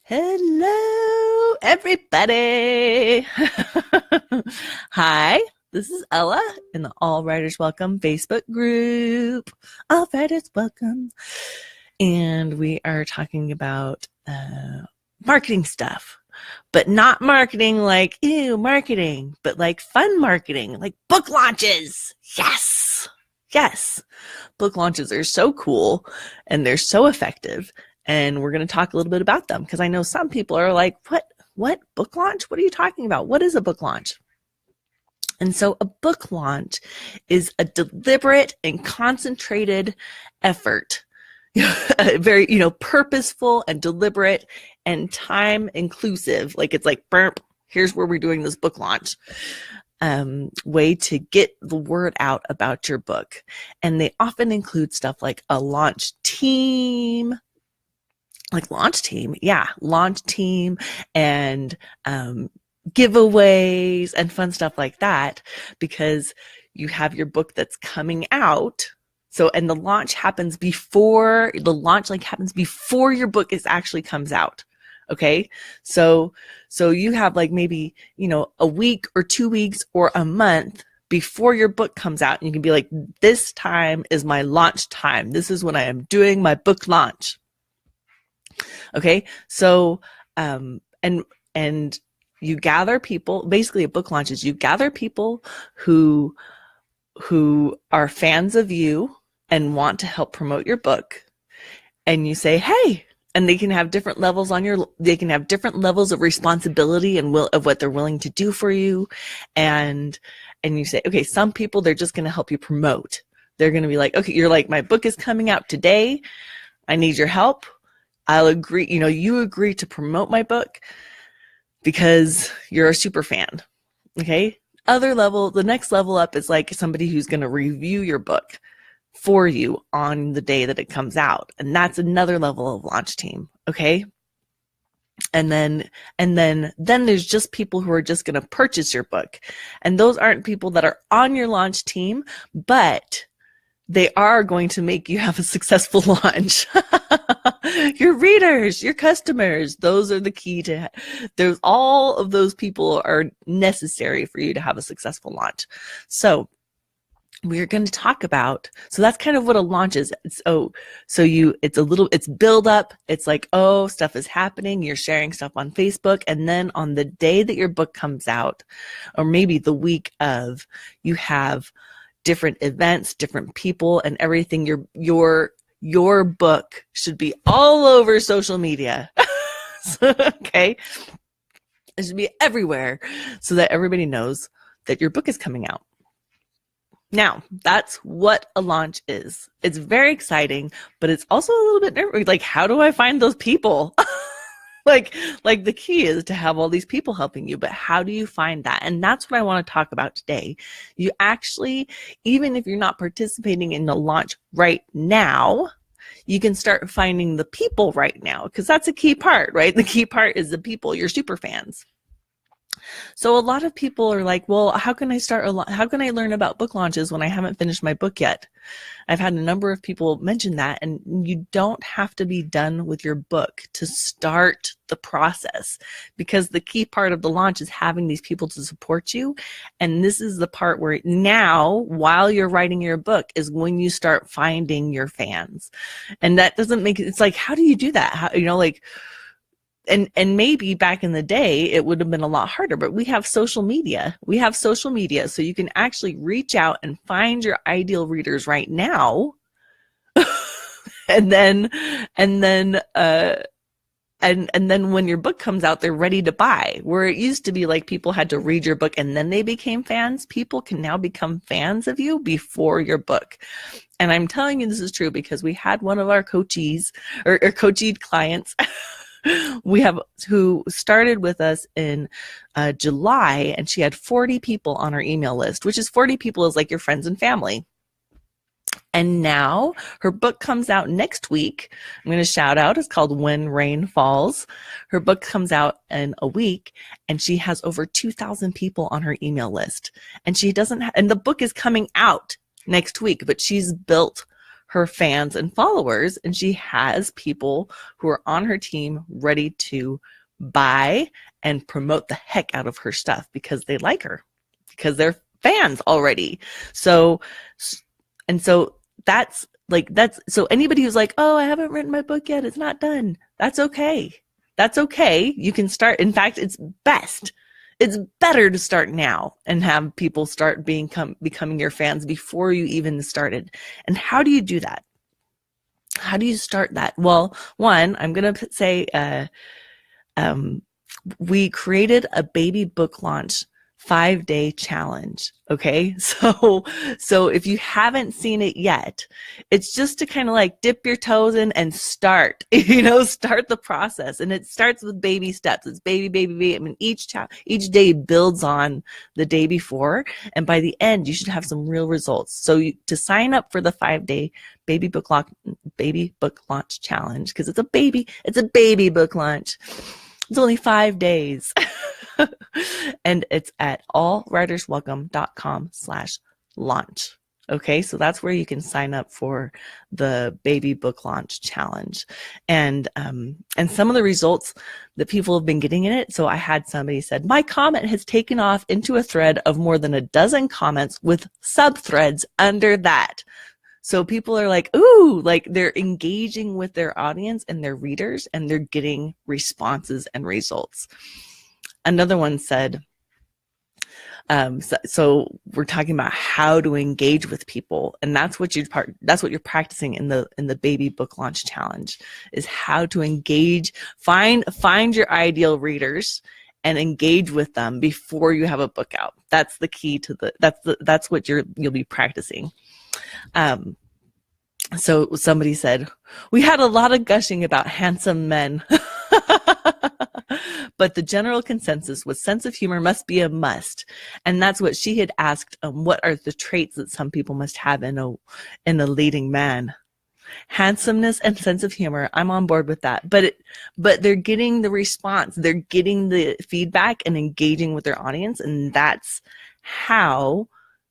Hello, everybody. Hi, this is Ella in the All Writers Welcome Facebook group. All Writers Welcome. And we are talking about marketing stuff, but not marketing like, ew, marketing, but like fun marketing, like book launches. Yes. Yes. Book launches are so cool and they're so effective. And we're going to talk a little bit about them because I know some people are like, what book launch? What are you talking about? What is a book launch? And so a book launch is a deliberate and concentrated effort, very, purposeful and deliberate and time inclusive. Like it's like, burp, here's where we're doing this book launch. Way to get the word out about your book. And they often include stuff like a launch team, launch team and giveaways and fun stuff like that, because you have your book that's coming out. So, and the launch happens before your book actually comes out. Okay. So you have like maybe, a week or 2 weeks or a month before your book comes out. And you can be like, this time is my launch time. This is when I am doing my book launch. Okay. So, and you gather people, basically a book launch is you gather people who are fans of you and want to help promote your book. And you say, hey, and they can have different levels they can have different levels of responsibility and of what they're willing to do for you. And you say, okay, some people, they're just going to help you promote. They're going to be like, okay, you're like, my book is coming out today. I need your help. I'll agree, you agree to promote my book because you're a super fan. Okay. The next level up is like somebody who's going to review your book for you on the day that it comes out. And that's another level of launch team. Okay. And then there's just people who are just going to purchase your book. And those aren't people that are on your launch team, but they are going to make you have a successful launch. Your readers, your customers, those are the key to, all of those people are necessary for you to have a successful launch. So we're going to talk about, so that's kind of what a launch is. It's build up. It's like, oh, stuff is happening. You're sharing stuff on Facebook. And then on the day that your book comes out, or maybe the week of, you have different events, different people and everything. Your book should be all over social media. Okay. It should be everywhere so that everybody knows that your book is coming out. Now, that's what a launch is. It's very exciting, but it's also a little bit nervous. Like, how do I find those people? Like the key is to have all these people helping you, but how do you find that? And that's what I want to talk about today. You actually, even if you're not participating in the launch right now, you can start finding the people right now, because that's a key part, right? The key part is the people, your super fans. So a lot of people are like, well, how can I learn about book launches when I haven't finished my book yet? I've had a number of people mention that, and you don't have to be done with your book to start the process, because the key part of the launch is having these people to support you. And this is the part where now, while you're writing your book, is when you start finding your fans. And that doesn't make it, it's like, how do you do that? And maybe back in the day, it would have been a lot harder, but we have social media. So you can actually reach out and find your ideal readers right now. and then when your book comes out, they're ready to buy. Where it used to be like people had to read your book and then they became fans. People can now become fans of you before your book. And I'm telling you, this is true because we had one of our coachees or coacheed clients who started with us in July, and she had 40 people on her email list, which is 40 people is like your friends and family. And now her book comes out next week. I'm going to shout out. It's called When Rain Falls. Her book comes out in a week, and she has over 2,000 people on her email list. And she doesn't and the book is coming out next week, but she's built her fans and followers, and she has people who are on her team ready to buy and promote the heck out of her stuff because they like her, because they're fans already. So that's so anybody who's like, oh, I haven't written my book yet, it's not done, that's okay. That's okay. You can start. In fact, it's better to start now and have people start becoming your fans before you even started. And how do you do that? How do you start that? Well, one, I'm going to say, we created a baby book launch 5-day challenge. Okay. So if you haven't seen it yet, it's just to kind of like dip your toes in and start, start the process. And it starts with baby steps. It's baby. I mean, each day builds on the day before. And by the end, you should have some real results. So to sign up for the 5-day baby book launch challenge, because it's a baby book launch. It's only 5 days. And it's at allwriterswelcome.com/launch. Okay, so that's where you can sign up for the baby book launch challenge. And some of the results that people have been getting in it. So I had somebody said, my comment has taken off into a thread of more than a dozen comments with sub-threads under that. So people are like, ooh, like they're engaging with their audience and their readers, and they're getting responses and results. Another one said, so we're talking about how to engage with people, and that's what you're practicing in the baby book launch challenge, is how to engage, find your ideal readers and engage with them before you have a book out. That's the key to that's what you'll be practicing. So somebody said, we had a lot of gushing about handsome men, but the general consensus was sense of humor must be a must. And that's what she had asked. What are the traits that some people must have in a leading man? Handsomeness and sense of humor. I'm on board with that. But they're getting the response. They're getting the feedback and engaging with their audience. And that's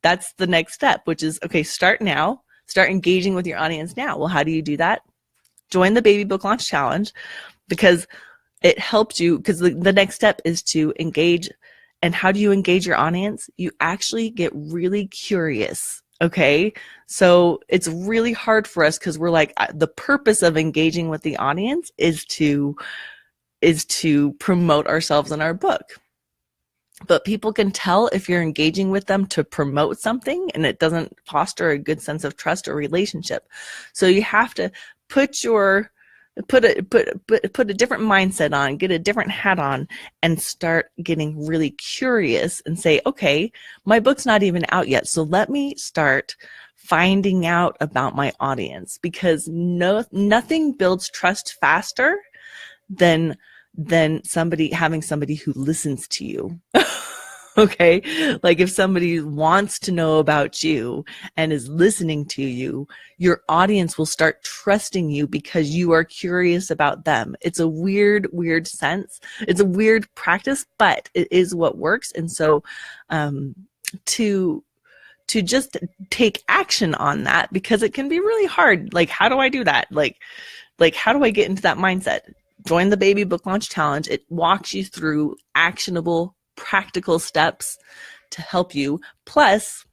the next step, which is, okay, start now. Start engaging with your audience now. Well, how do you do that? Join the baby book launch challenge, because it helps you, because the next step is to engage. And how do you engage your audience? You actually get really curious. Okay. So it's really hard for us, because we're like, the purpose of engaging with the audience is to promote ourselves in our book. But people can tell if you're engaging with them to promote something and it doesn't foster a good sense of trust or relationship. So you have to put a different mindset on, get a different hat on, and start getting really curious and say, okay, my book's not even out yet, so let me start finding out about my audience, because nothing builds trust faster than having somebody who listens to you. Okay. Like if somebody wants to know about you and is listening to you, your audience will start trusting you because you are curious about them. It's a weird sense. It's a weird practice, but it is what works. And so, to just take action on that, because it can be really hard. Like, how do I do that? Like how do I get into that mindset? Join the baby book launch challenge. It walks you through actionable, practical steps to help you. Plus,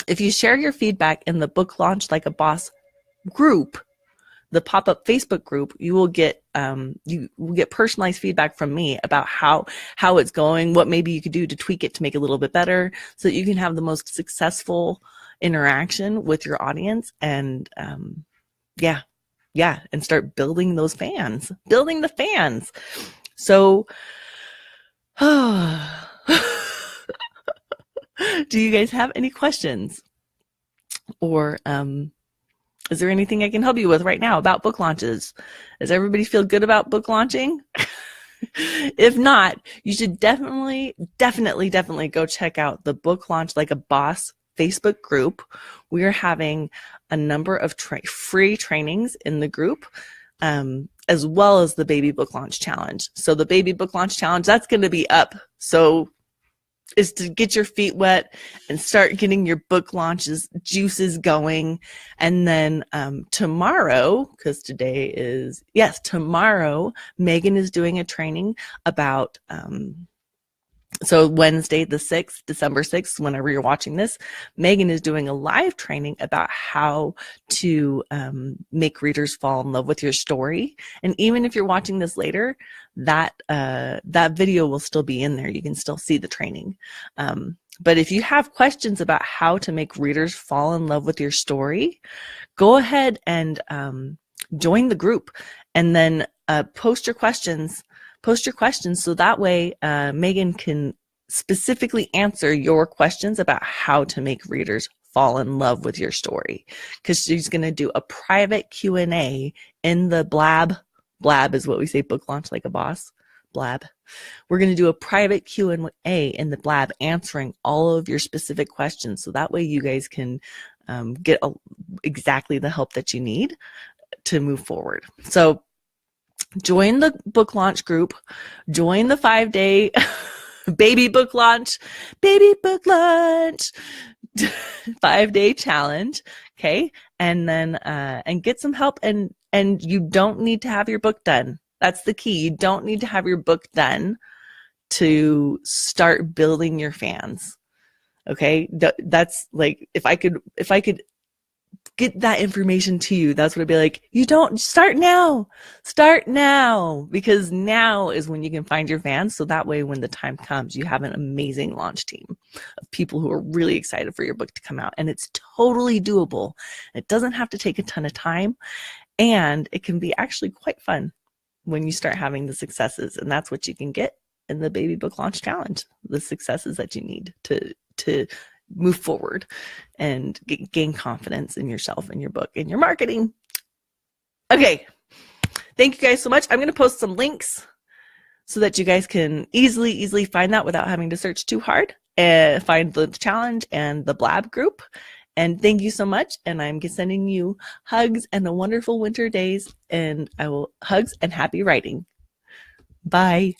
if you share your feedback in the Book Launch Like a Boss group, the pop-up Facebook group, you will get personalized feedback from me about how it's going, what maybe you could do to tweak it to make it a little bit better, so that you can have the most successful interaction with your audience. And and start building those fans, building the fans. So, do you guys have any questions? Or is there anything I can help you with right now about book launches? Does everybody feel good about book launching? If not, you should definitely go check out the Book Launch Like a Boss Facebook group. We are having a number of free trainings in the group, as well as the Baby Book Launch Challenge. So the Baby Book Launch Challenge, that's going to be up. So is to get your feet wet and start getting your book launches juices going. And then tomorrow, because today is, yes, tomorrow, Megan is doing a training about, so Wednesday the 6th, December 6th, whenever you're watching this, Megan is doing a live training about how to make readers fall in love with your story. And even if you're watching this later, that video will still be in there. You can still see the training. But if you have questions about how to make readers fall in love with your story, go ahead and join the group, and then post your questions so that way Megan can specifically answer your questions about how to make readers fall in love with your story, because she's going to do a private Q&A in the blab is what we say, book launch like a boss, blab. We're going to do a private Q&A in the blab answering all of your specific questions, so that way you guys can get exactly the help that you need to move forward. So join the book launch group, join the 5-day baby book launch 5-day challenge. Okay. And then, and get some help, and you don't need to have your book done. That's the key. You don't need to have your book done to start building your fans. Okay. That's like, if I could get that information to you, that's what I'd be like, you don't start now, because now is when you can find your fans. So that way, when the time comes, you have an amazing launch team of people who are really excited for your book to come out. And it's totally doable. It doesn't have to take a ton of time, and it can be actually quite fun when you start having the successes. And that's what you can get in the baby book launch challenge, the successes that you need to move forward and gain confidence in yourself and your book and your marketing. Okay. Thank you guys so much. I'm going to post some links so that you guys can easily find that without having to search too hard, and find the challenge and the blab group. And thank you so much. And I'm sending you hugs and a wonderful winter days, and hugs and happy writing. Bye.